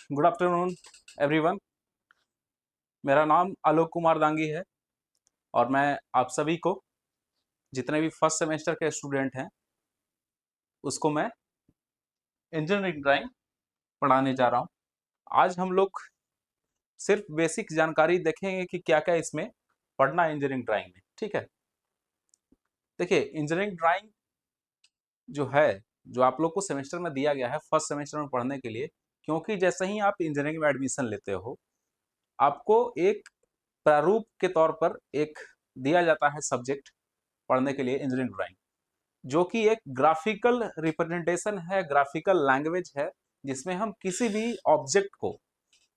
Good afternoon everyone. मेरा नाम आलोक कुमार दांगी है और मैं आप सभी को, जितने भी फर्स्ट सेमेस्टर के स्टूडेंट हैं, उसको मैं इंजीनियरिंग ड्राइंग पढ़ाने जा रहा हूँ। आज हम लोग सिर्फ बेसिक जानकारी देखेंगे कि क्या क्या इसमें पढ़ना है इंजीनियरिंग ड्राइंग में। ठीक है, देखिए इंजीनियरिंग ड्राइंग जो है, जो आप लोग को सेमेस्टर में दिया गया है फर्स्ट सेमेस्टर में पढ़ने के लिए, क्योंकि जैसे ही आप इंजीनियरिंग में एडमिशन लेते हो, आपको एक प्रारूप के तौर पर एक दिया जाता है सब्जेक्ट पढ़ने के लिए इंजीनियरिंग ड्राइंग, जो कि एक ग्राफिकल रिप्रेजेंटेशन है, ग्राफिकल लैंग्वेज है, जिसमें हम किसी भी ऑब्जेक्ट को,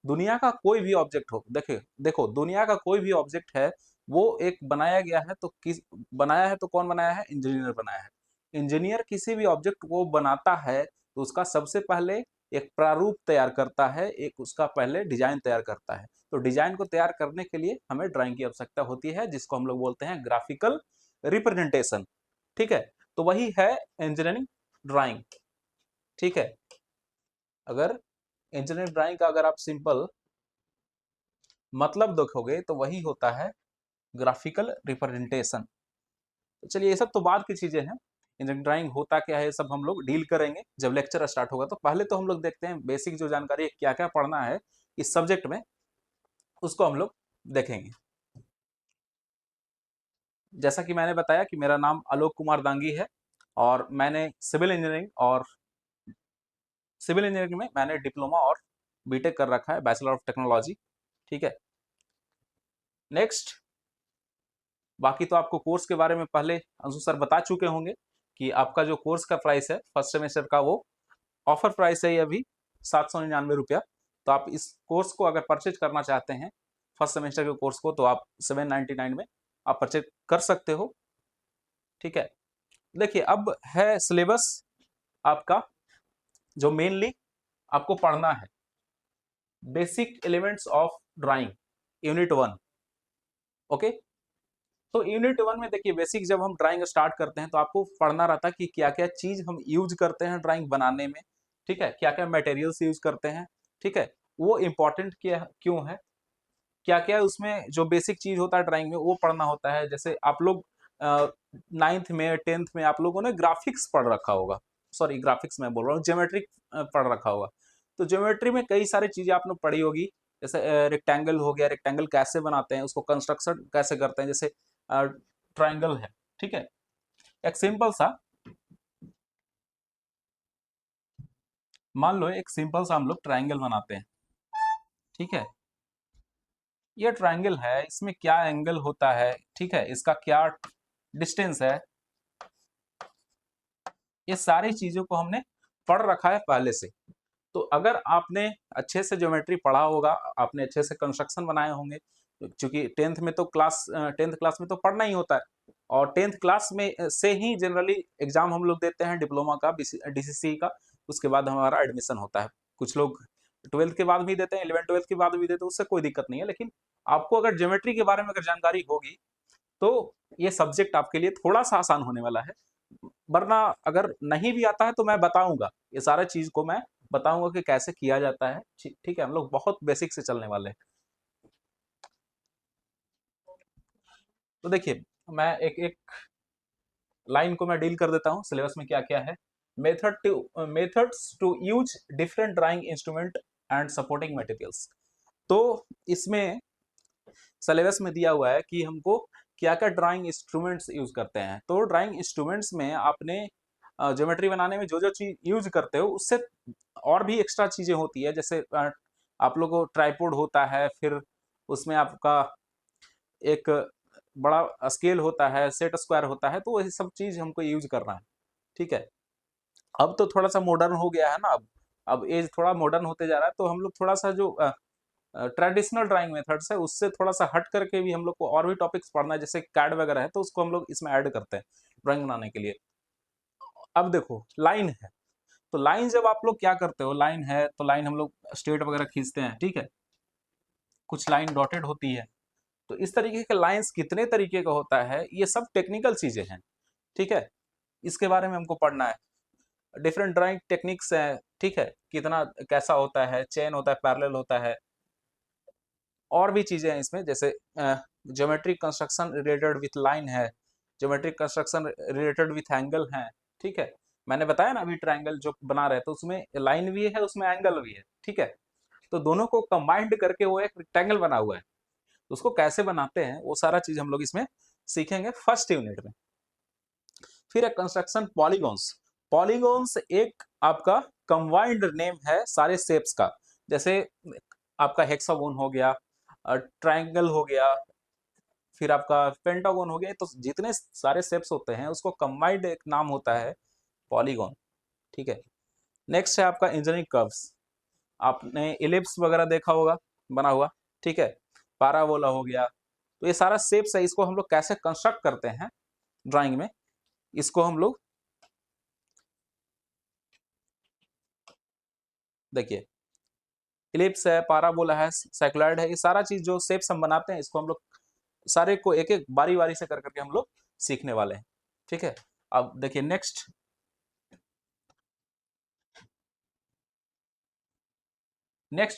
दुनिया का कोई भी ऑब्जेक्ट हो, देखो दुनिया का कोई भी ऑब्जेक्ट है, वो एक बनाया गया है, तो किस बनाया है, तो कौन बनाया है? इंजीनियर बनाया है। इंजीनियर किसी भी ऑब्जेक्ट को बनाता है तो उसका सबसे पहले एक प्रारूप तैयार करता है, एक उसका पहले डिजाइन तैयार करता है। तो डिजाइन को तैयार करने के लिए हमें ड्राइंग की आवश्यकता होती है, जिसको हम लोग बोलते हैं ग्राफिकल रिप्रेजेंटेशन। ठीक है, तो वही है इंजीनियरिंग ड्राइंग। ठीक है, अगर इंजीनियरिंग ड्राइंग का अगर आप सिंपल मतलब देखोगे तो वही होता है ग्राफिकल रिप्रेजेंटेशन। तो चलिए, ये सब तो बाद की चीजें हैं। इंजीनियरिंग ड्राइंग होता क्या है, ये सब हम लोग डील करेंगे जब लेक्चर स्टार्ट होगा। तो पहले तो हम लोग देखते हैं बेसिक जो जानकारी है, क्या क्या पढ़ना है इस सब्जेक्ट में, उसको हम लोग देखेंगे। जैसा कि मैंने बताया कि मेरा नाम आलोक कुमार दांगी है और मैंने सिविल इंजीनियरिंग में मैंने डिप्लोमा और बीटेक कर रखा है, बैचलर ऑफ टेक्नोलॉजी। ठीक है, नेक्स्ट, बाकी तो आपको कोर्स के बारे में पहले अंशु सर बता चुके होंगे कि आपका जो कोर्स का प्राइस है फर्स्ट सेमेस्टर का, वो ऑफर प्राइस है ये अभी 799 रुपया। तो आप इस कोर्स को अगर परचेज करना चाहते हैं, फर्स्ट सेमेस्टर के कोर्स को, तो आप 799 में आप परचेज कर सकते हो। ठीक है, देखिए अब है सिलेबस आपका, जो मेनली आपको पढ़ना है basic elements of drawing, unit 1। Okay, तो यूनिट 1 में देखिए बेसिक, जब हम ड्राइंग स्टार्ट करते हैं तो आपको पढ़ना रहता है कि क्या क्या चीज हम यूज करते हैं ड्राइंग बनाने में। ठीक है, क्या क्या मटेरियल्स यूज करते हैं। ठीक है, वो इम्पोर्टेंट क्यों है, क्या क्या उसमें जो बेसिक चीज होता है ड्राइंग में वो पढ़ना होता है। जैसे आप लोग 9th में 10th में आप लोगों ने ग्राफिक्स पढ़ रखा होगा, सॉरी ग्राफिक्स मैं बोल रहा हूँ, ज्योमेट्रिक पढ़ रखा होगा। तो ज्योमेट्री में कई सारी चीजें आपने पढ़ी होगी, जैसे रेक्टेंगल हो गया, रेक्टेंगल कैसे बनाते हैं, उसको कंस्ट्रक्शन कैसे करते हैं, जैसे ट्राइंगल है। ठीक है, एक सिंपल सा, मान लो एक सिंपल सा हम लोग ट्राइंगल बनाते हैं। ठीक है, ये ट्राइंगल है, इसमें क्या एंगल होता है, ठीक है, इसका क्या डिस्टेंस है, ये सारी चीजों को हमने पढ़ रखा है पहले से। तो अगर आपने अच्छे से ज्योमेट्री पढ़ा होगा, आपने अच्छे से कंस्ट्रक्शन बनाए होंगे, क्योंकि 10th क्लास में तो पढ़ना ही होता है, और 10th क्लास में से ही जनरली एग्जाम हम लोग देते हैं डिप्लोमा का, डीसीसी का। उसके बाद हमारा एडमिशन होता है। कुछ लोग 12th के बाद भी देते हैं, 11th 12th के बाद भी देते हैं, उससे कोई दिक्कत नहीं है। लेकिन आपको अगर ज्योमेट्री के बारे में अगर जानकारी होगी तो ये सब्जेक्ट आपके लिए थोड़ा सा आसान होने वाला है। वरना अगर नहीं भी आता है तो मैं बताऊंगा, ये सारा चीज को मैं बताऊंगा कि कैसे किया जाता है। ठीक है, हम लोग बहुत बेसिक से चलने वाले हैं। तो देखिए, मैं एक एक लाइन को मैं डील कर देता हूँ, सिलेबस में क्या क्या है। Methods to use different drawing instrument and supporting materials. तो इसमें सिलेबस में दिया हुआ है कि हमको क्या क्या ड्राइंग इंस्ट्रूमेंट्स यूज करते हैं। तो ड्राइंग इंस्ट्रूमेंट्स में आपने ज्योमेट्री बनाने में जो जो चीज यूज करते हो, उससे और भी एक्स्ट्रा चीजें होती है। जैसे आप लोगों को ट्राइपॉड होता है, फिर उसमें आपका एक बड़ा स्केल होता है, सेट स्क्वायर होता है, तो ये सब चीज हमको यूज करना है। ठीक है, अब तो थोड़ा सा मॉडर्न हो गया है ना, अब एज थोड़ा मॉडर्न होते जा रहा है, तो हम लोग थोड़ा सा जो ट्रेडिशनल ड्राइंग मेथड्स है उससे थोड़ा सा हट करके भी हम लोग को और भी टॉपिक्स पढ़ना है, जैसे कैड वगैरह है, तो उसको हम लोग इसमें ऐड करते हैं ड्राइंग बनाने के लिए। अब देखो लाइन है, तो लाइन जब आप लोग क्या करते हो, लाइन है तो लाइन हम लोग स्ट्रेट वगैरह खींचते हैं। ठीक है, कुछ लाइन डॉटेड होती है। तो इस तरीके के लाइंस कितने तरीके का होता है, ये सब टेक्निकल चीजें हैं। ठीक है, इसके बारे में हमको पढ़ना है। डिफरेंट ड्राइंग टेक्निक्स हैं, ठीक है, कितना कैसा होता है, चेन होता है, पैरेलल होता है, और भी चीजें हैं इसमें, जैसे geometric construction related with line है, geometric construction related with angle है, ठीक है। मैंने बताया ना अभी ट्रायंगल जो बना रहे हैं तो उसमें लाइन भी है, उसमें एंगल भी है, ठीक है। तो दोनों को कंबाइंड करके वो एक रेक्टेंगल बना हुआ है। तो उसको कैसे बनाते हैं वो सारा चीज हम लोग इसमें सीखेंगे फर्स्ट यूनिट में। फिर है कंस्ट्रक्शन पॉलीगॉन्स। पॉलीगॉन्स एक आपका कंबाइंड नेम है सारे शेप्स का, जैसे आपका हेक्सागोन हो गया, ट्रायंगल हो गया, फिर आपका पेंटागोन हो गया, तो जितने सारे शेप्स होते हैं उसको कंबाइंड एक नाम होता है पॉलीगॉन, ठीक है। नेक्स्ट है आपका इंजीनियरिंग कर्व्स। आपने इलिप्स वगैरह देखा होगा बना हुआ, ठीक है, पैराबोला हो गया। तो ये सारा शेप्स है, इसको हम लोग कैसे कंस्ट्रक्ट करते हैं ड्राइंग में, इसको हम लोग देखिए, इलिप्स है, पाराबोला है, साइक्लॉइड है, ये सारा चीज जो शेप्स हम बनाते हैं इसको हम लोग सारे को एक एक बारी बारी से कर करके हम लोग सीखने वाले हैं, ठीक है। अब देखिए नेक्स्ट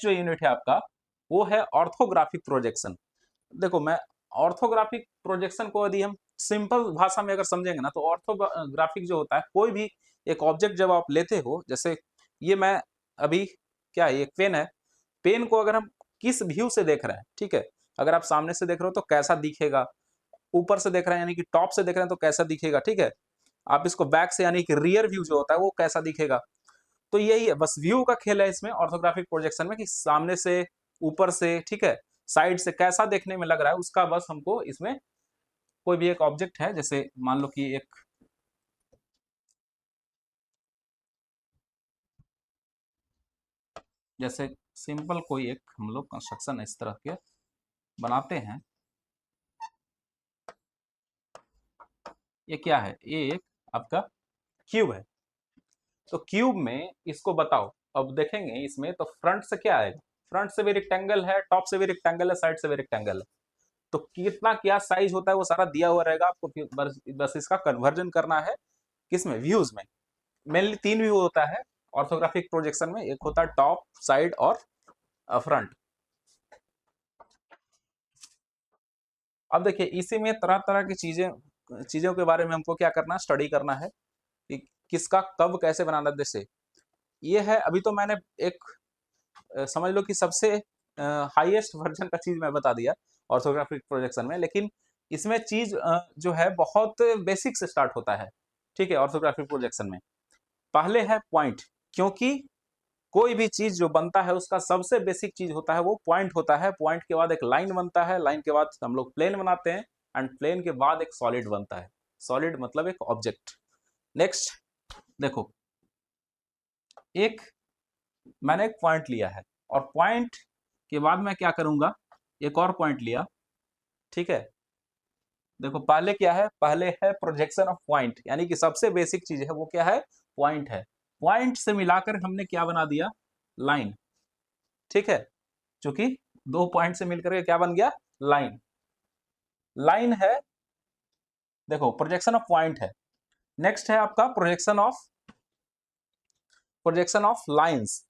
जो यूनिट है आपका वो है ऑर्थोग्राफिक प्रोजेक्शन। देखो मैं ऑर्थोग्राफिक प्रोजेक्शन को यदि हम सिंपल भाषा में अगर समझेंगे ना, तो ऑर्थोग्राफिक जो होता है, कोई भी एक ऑब्जेक्ट जब आप लेते हो, जैसे ये मैं अभी क्या है, एक पेन है, पेन को अगर हम किस व्यू से देख रहे हैं, ठीक है, अगर आप सामने से देख रहे हो तो कैसा दिखेगा, ऊपर से देख रहे हैं यानी कि टॉप से देख रहे हैं तो कैसा दिखेगा, ठीक है, आप इसको बैक से यानी कि रियर व्यू जो होता है वो कैसा दिखेगा। तो यही है, बस व्यू का खेल है इसमें ऑर्थोग्राफिक प्रोजेक्शन में, कि सामने से, ऊपर से, ठीक है, साइड से कैसा देखने में लग रहा है उसका बस हमको इसमें, कोई भी एक ऑब्जेक्ट है, जैसे मान लो कि एक जैसे सिंपल कोई एक हम लोग कंस्ट्रक्शन इस तरह के बनाते हैं। ये क्या है, ये एक आपका क्यूब है। तो क्यूब में इसको बताओ, अब देखेंगे इसमें तो फ्रंट से क्या आएगा, फ्रंट से भी रेक्टेंगल है, टॉप से भी रेक्टेंगल है, साइड से भी रेक्टेंगल है। तो कितना क्या साइज होता है वो सारा दिया हुआ रहेगा आपको, फिर बस इसका कन्वर्जन करना है किसमें, व्यूज में। मेनली तीन व्यू होता है ऑर्थोग्राफिक प्रोजेक्शन में, एक होता है टॉप, साइड और फ्रंट। अब देखिए इसी में तरह तरह की चीजें चीजों के बारे में हमको क्या करना है, स्टडी करना है कि किसका कब कैसे बनाना है। जैसे ये है, अभी तो मैंने एक समझ लो कि सबसे हाईएस्ट वर्जन का चीज मैं बता दिया ऑर्थोग्राफिक प्रोजेक्शन में, लेकिन इसमें चीज जो है बहुत बेसिक से स्टार्ट होता है, ठीक है। ऑर्थोग्राफिक प्रोजेक्शन में पहले है पॉइंट, क्योंकि कोई भी चीज जो बनता है उसका सबसे बेसिक चीज होता है वो पॉइंट होता है। पॉइंट के बाद एक लाइन बनता है, लाइन के बाद हम लोग प्लेन बनाते हैं, एंड प्लेन के बाद एक सॉलिड बनता है। सॉलिड मतलब एक ऑब्जेक्ट। नेक्स्ट देखो, एक मैंने एक पॉइंट लिया है, और पॉइंट के बाद मैं क्या करूंगा, एक और पॉइंट लिया, ठीक है। देखो पहले क्या है, पहले है प्रोजेक्शन ऑफ पॉइंट, यानी कि सबसे बेसिक चीज है वो क्या है, पॉइंट है। पॉइंट से मिलाकर हमने क्या बना दिया, लाइन, ठीक है। क्योंकि दो पॉइंट से मिलकर के क्या बन गया, लाइन। लाइन है, देखो प्रोजेक्शन ऑफ पॉइंट है। नेक्स्ट है आपका प्रोजेक्शन ऑफ लाइंस।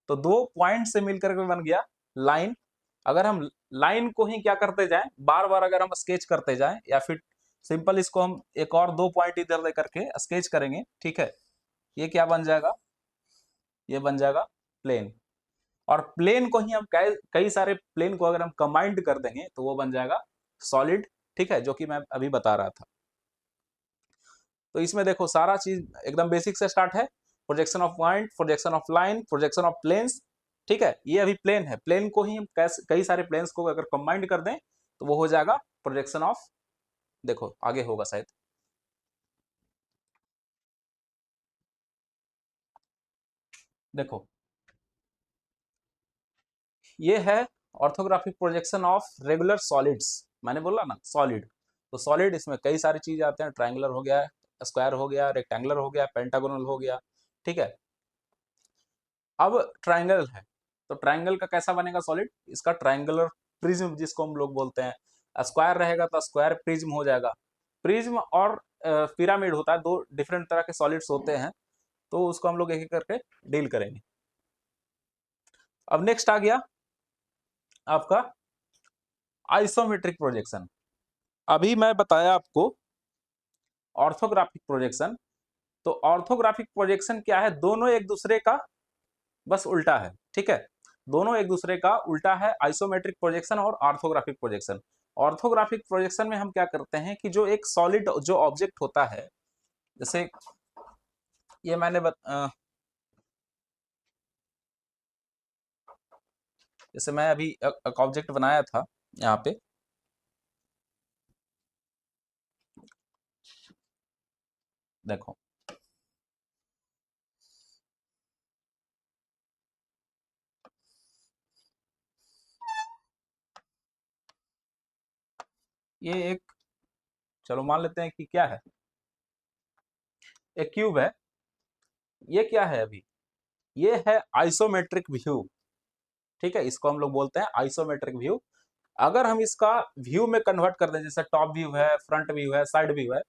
तो दो पॉइंट से मिलकर के बन गया लाइन। अगर हम लाइन को ही क्या करते जाएं, बार बार अगर हम स्केच करते जाएं, या फिर सिंपल इसको हम एक और दो पॉइंट इधर लेकर के स्केच करेंगे, ठीक है, ये क्या बन जाएगा, ये बन जाएगा प्लेन। और प्लेन को ही हम कई कई सारे प्लेन को अगर हम कंबाइंड कर देंगे तो वो बन जाएगा सॉलिड, ठीक है, जो कि मैं अभी बता रहा था। तो इसमें देखो सारा चीज एकदम बेसिक से स्टार्ट है, projection of point, projection of line, projection of planes, ठीक है। ये अभी प्लेन है, प्लेन को ही हम कई सारे प्लेन्स को अगर कंबाइंड कर दें तो वो हो जाएगा प्रोजेक्शन ऑफ, देखो आगे होगा शायद, देखो ये है orthographic projection of regular solids. मैंने बोला ना सॉलिड, तो सॉलिड इसमें कई सारी चीजें आते हैं, ट्रायंगुलर हो गया, स्क्वायर हो गया, रेक्टेंगुलर हो गया, पेंटागोनल हो गया, ठीक है। अब ट्रायंगल है, तो ट्रायंगल का कैसा बनेगा सॉलिड, इसका ट्रायंगुलर प्रिज्म जिसको हम लोग बोलते हैं। स्क्वायर रहेगा तो स्क्वायर प्रिज्म हो जाएगा। प्रिज्म और पिरामिड होता है, दो डिफरेंट तरह के सॉलिड्स होते हैं। तो उसको हम लोग एक एक करके डील करेंगे। अब नेक्स्ट आ गया आपका आइसोमेट्रिक प्रोजेक्शन। अभी मैं बताया आपको ऑर्थोग्राफिक प्रोजेक्शन। तो ऑर्थोग्राफिक प्रोजेक्शन क्या है, दोनों एक दूसरे का बस उल्टा है, ठीक है, दोनों एक दूसरे का उल्टा है, आइसोमेट्रिक प्रोजेक्शन और ऑर्थोग्राफिक प्रोजेक्शन। ऑर्थोग्राफिक प्रोजेक्शन में हम क्या करते हैं कि जो एक सॉलिड जो ऑब्जेक्ट होता है, जैसे ये मैंने जैसे मैं अभी एक ऑब्जेक्ट बनाया था यहाँ पे, देखो ये एक, चलो मान लेते हैं कि क्या है, एक क्यूब है। ये क्या है अभी, ये है आइसोमेट्रिक व्यू, ठीक है, इसको हम लोग बोलते हैं आइसोमेट्रिक व्यू। अगर हम इसका व्यू में कन्वर्ट कर दें, जैसे टॉप व्यू है, फ्रंट व्यू है, साइड व्यू है,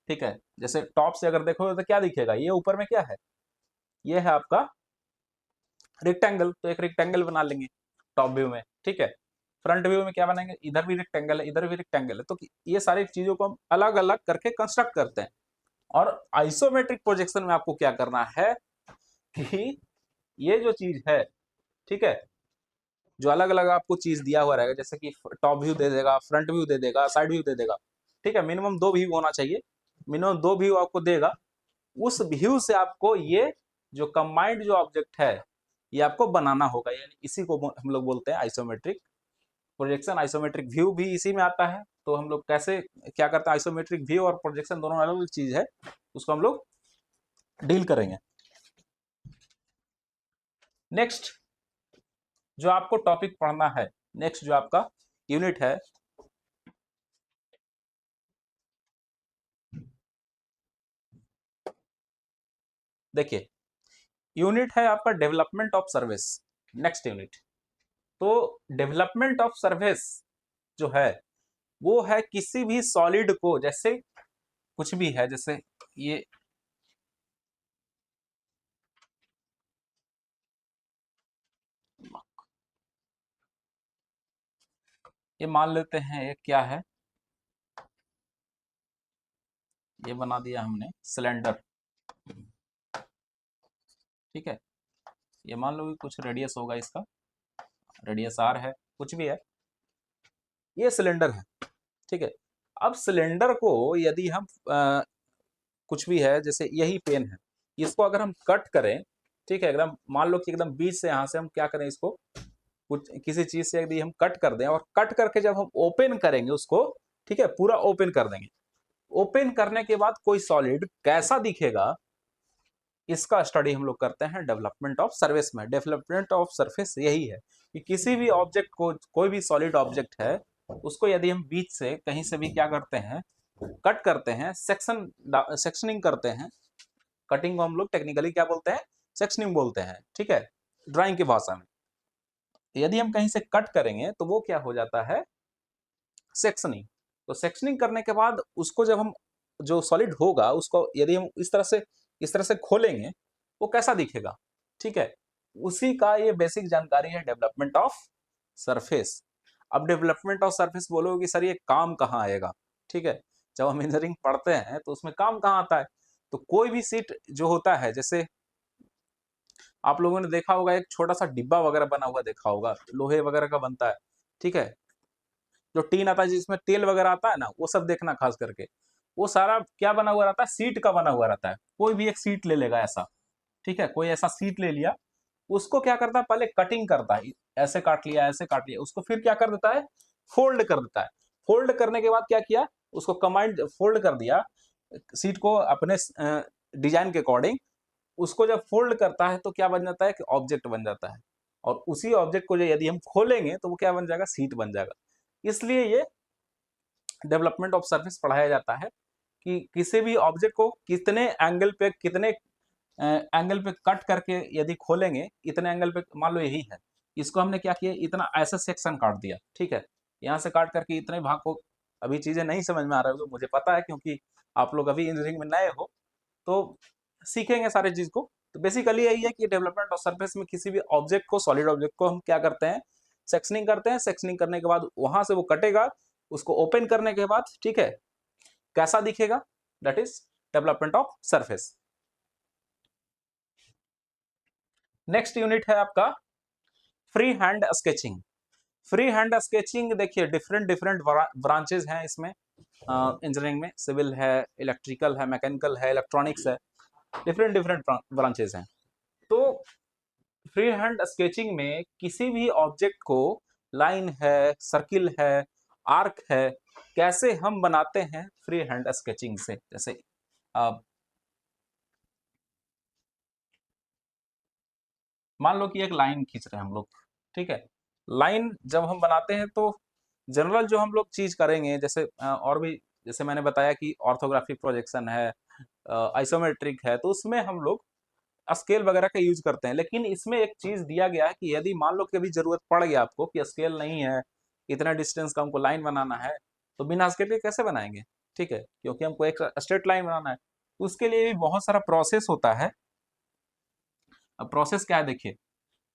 ठीक है, जैसे टॉप से अगर देखोगे तो क्या दिखेगा, ये ऊपर में क्या है, ये है आपका रेक्टेंगल, तो एक रेक्टेंगल बना लेंगे टॉप व्यू में, ठीक है। फ्रंट व्यू में क्या बनाएंगे, इधर भी रेक्टेंगल है, इधर भी रेक्टेंगल है, तो ये सारी चीजों को हम अलग अलग करके कंस्ट्रक्ट करते हैं। और आइसोमेट्रिक प्रोजेक्शन में आपको क्या करना है कि ये जो चीज है, ठीक है, जो अलग अलग आपको चीज दिया हुआ रहेगा, जैसे कि टॉप व्यू दे देगा, फ्रंट व्यू दे देगा, साइड व्यू दे देगा, ठीक है, मिनिमम 2 व्यू होना चाहिए, मिनिमम 2 व्यू आपको देगा। उस व्यू से आपको ये जो कंबाइंड जो ऑब्जेक्ट है ये आपको बनाना होगा, यानी इसी को हम लोग बोलते हैं आइसोमेट्रिक प्रोजेक्शन। आइसोमेट्रिक व्यू भी इसी में आता है। तो हम लोग कैसे क्या करते हैं, आइसोमेट्रिक व्यू और प्रोजेक्शन दोनों अलग अलग चीज है, उसको हम लोग डील करेंगे। नेक्स्ट जो आपको टॉपिक पढ़ना है, नेक्स्ट जो आपका यूनिट है, देखिए यूनिट है आपका development of service, next unit. तो डेवलपमेंट ऑफ सर्विस जो है वो है किसी भी सॉलिड को, जैसे कुछ भी है, जैसे ये मान लेते हैं ये क्या है, ये बना दिया हमने सिलेंडर, ठीक है, ये मान लो कि कुछ रेडियस होगा इसका, रेडियस आर है, कुछ भी है, ये सिलेंडर है, ठीक है। अब सिलेंडर को यदि हम कुछ भी है, जैसे यही पेन है, इसको अगर हम कट करें, ठीक है, एकदम मान लो कि एकदम बीच से, यहाँ से हम क्या करें, इसको कुछ किसी चीज से यदि हम कट कर दें, और कट करके जब हम ओपन करेंगे उसको, ठीक है, पूरा ओपन कर देंगे, ओपन करने के बाद कोई सॉलिड कैसा दिखेगा, इसका स्टडी हम लोग करते हैं डेवलपमेंट ऑफ सर्फेस में। डेवलपमेंट ऑफ सरफेस यही है कि किसी भी ऑब्जेक्ट को, कोई भी सॉलिड ऑब्जेक्ट है, उसको यदि हम बीच से कहीं से भी क्या करते हैं, कट करते हैं, सेक्शनिंग करते हैं, कटिंग को हम लोग टेक्निकली क्या बोलते हैं, सेक्शनिंग बोलते हैं, ठीक है, ड्राइंग की भाषा में। यदि हम कहीं से कट करेंगे तो वो क्या हो जाता है, सेक्शनिंग। तो सेक्शनिंग करने के बाद उसको जब हम, जो सॉलिड होगा उसको यदि हम इस तरह से खोलेंगे, वो कैसा दिखेगा, ठीक है, उसी का ये बेसिक जानकारी है डेवलपमेंट ऑफ सरफेस। अब डेवलपमेंट ऑफ सरफेस बोलोगे कि सर ये काम कहाँ आएगा, ठीक है, जब हम इंजीनियरिंग पढ़ते हैं तो उसमें काम कहाँ आता है, तो कोई भी सीट जो होता है, जैसे आप लोगों ने देखा होगा एक छोटा सा डिब्बा वगैरह बना हुआ देखा होगा, लोहे वगैरह का बनता है, ठीक है, जो टीन आता है जिसमें तेल वगैरह आता है ना, वो सब देखना खास करके, वो सारा क्या बना हुआ रहता है, सीट का बना हुआ रहता है। कोई भी एक सीट ले लेगा ऐसा, ठीक है, कोई ऐसा सीट ले लिया, उसको क्या करता है, पहले कटिंग करता है, ऐसे काट लिया, ऐसे काट लिया, उसको फिर क्या कर देता है, फोल्ड कर देता है। फोल्ड करने के बाद क्या किया, उसको कमांड फोल्ड कर दिया सीट को अपने डिजाइन के अकॉर्डिंग, उसको जब फोल्ड करता है तो क्या बन जाता है कि ऑब्जेक्ट बन जाता है, और उसी ऑब्जेक्ट को जो यदि हम खोलेंगे तो वो क्या बन जाएगा, सीट बन जाएगा। इसलिए ये डेवलपमेंट ऑफ सरफेस पढ़ाया जाता है कि किसी भी ऑब्जेक्ट को कितने एंगल पे कट करके यदि खोलेंगे, इतने एंगल पे, मान लो यही है, इसको हमने क्या किया, इतना ऐसा सेक्शन काट दिया, ठीक है, यहाँ से काट करके इतने भाग को, अभी चीजें नहीं समझ में आ रहा है तो मुझे पता है, क्योंकि आप लोग अभी इंजीनियरिंग में नए हो, तो सीखेंगे सारे चीज को, तो बेसिकली यही है कि डेवलपमेंट ऑफ सरफेस में किसी भी ऑब्जेक्ट को, सॉलिड ऑब्जेक्ट को हम क्या करते हैं, सेक्शनिंग करते हैं। सेक्शनिंग करने के बाद वहां से वो कटेगा, उसको ओपन करने के बाद, ठीक है, कैसा दिखेगा, that is development of surface. Next unit है आपका free hand sketching. Free hand sketching देखिए डिफरेंट डिफरेंट ब्रांचेज हैं इसमें। इंजीनियरिंग में सिविल है, इलेक्ट्रिकल है, मैकेनिकल है, इलेक्ट्रॉनिक्स है, डिफरेंट डिफरेंट ब्रांचेज हैं। तो फ्री हैंड स्केचिंग में किसी भी ऑब्जेक्ट को, लाइन है, सर्किल है, आर्क है, कैसे हम बनाते हैं फ्री हैंड स्केचिंग से। जैसे मान लो कि एक लाइन खींच रहे हैं हम लोग, ठीक है। लाइन जब हम बनाते हैं तो जनरल जो हम लोग चीज करेंगे, जैसे और भी, जैसे मैंने बताया कि ऑर्थोग्राफिक प्रोजेक्शन है, आइसोमेट्रिक है, तो उसमें हम लोग स्केल वगैरह का यूज करते हैं। लेकिन इसमें एक चीज दिया गया है कि यदि मान लो कभी जरूरत पड़ गया आपको कि स्केल नहीं है, इतना डिस्टेंस का हमको लाइन बनाना है, तो बिना स्केल के कैसे बनाएंगे, ठीक है, क्योंकि हमको एक स्ट्रेट लाइन बनाना है। उसके लिए भी बहुत सारा प्रोसेस होता है। अब प्रोसेस क्या है देखिए,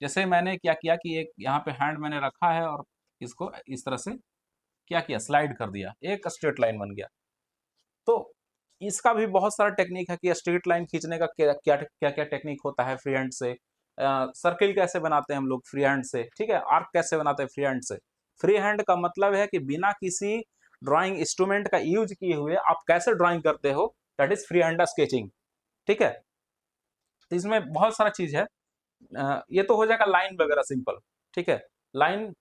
जैसे मैंने क्या किया कि एक यहाँ पे हैंड मैंने रखा है और इसको इस तरह से क्या किया, स्लाइड कर दिया, एक स्ट्रेट लाइन बन गया। तो इसका भी बहुत सारा टेक्निक है कि स्ट्रेट लाइन खींचने का क्या क्या क्या क्या टेक्निक होता है फ्री हैंड से। सर्किल कैसे बनाते हैं हम लोग फ्री हैंड से, ठीक है, आर्क कैसे बनाते हैं फ्री हैंड से। फ्री हैंड का मतलब है कि बिना किसी ड्राइंग इंस्ट्रूमेंट का यूज किए हुए आप कैसे ड्राइंग करते हो, that is free hand sketching, ठीक है। तो इसमें बहुत सारा चीज है। ये तो हो जाएगा लाइन वगैरह सिंपल, ठीक है। लाइन,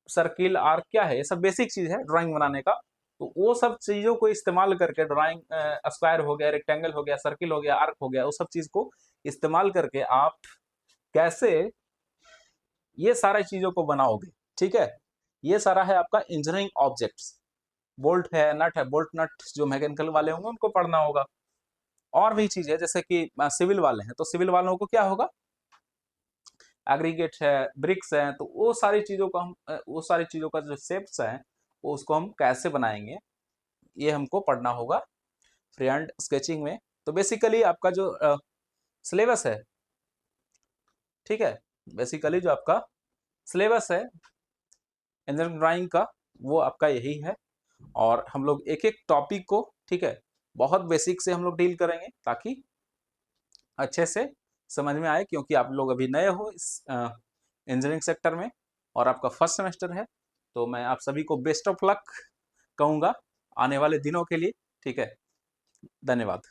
सर्किल, आर्क क्या है, ये सब बेसिक चीज है ड्राइंग बनाने का। तो वो सब चीजों को इस्तेमाल करके ड्राइंग, स्क्वायर हो गया, रेक्टेंगल हो गया, सर्किल हो गया, आर्क हो गया, वो सब चीज को इस्तेमाल करके आप कैसे ये सारी चीजों को बनाओगे, ठीक है। ये सारा है आपका इंजीनियरिंग ऑब्जेक्ट्स। बोल्ट है, नट है, बोल्ट नट जो मैकेनिकल वाले होंगे उनको पढ़ना होगा। और भी चीज है, जैसे कि सिविल वाले हैं तो सिविल वालों को क्या होगा, एग्रीगेट है, ब्रिक्स है, तो वो सारी चीजों को हम, वो सारी चीजों का जो शेप्स है वो उसको हम कैसे बनाएंगे, ये हमको पढ़ना होगा फ्री हैंड स्केचिंग में। तो बेसिकली आपका जो सिलेबस है, ठीक है, बेसिकली जो आपका सिलेबस है इंजीनियरिंग ड्राइंग का, वो आपका यही है। और हम लोग एक एक टॉपिक को, ठीक है, बहुत बेसिक से हम लोग डील करेंगे ताकि अच्छे से समझ में आए, क्योंकि आप लोग अभी नए हो इस इंजीनियरिंग सेक्टर में और आपका फर्स्ट सेमेस्टर है। तो मैं आप सभी को बेस्ट ऑफ लक कहूँगा आने वाले दिनों के लिए, ठीक है। धन्यवाद।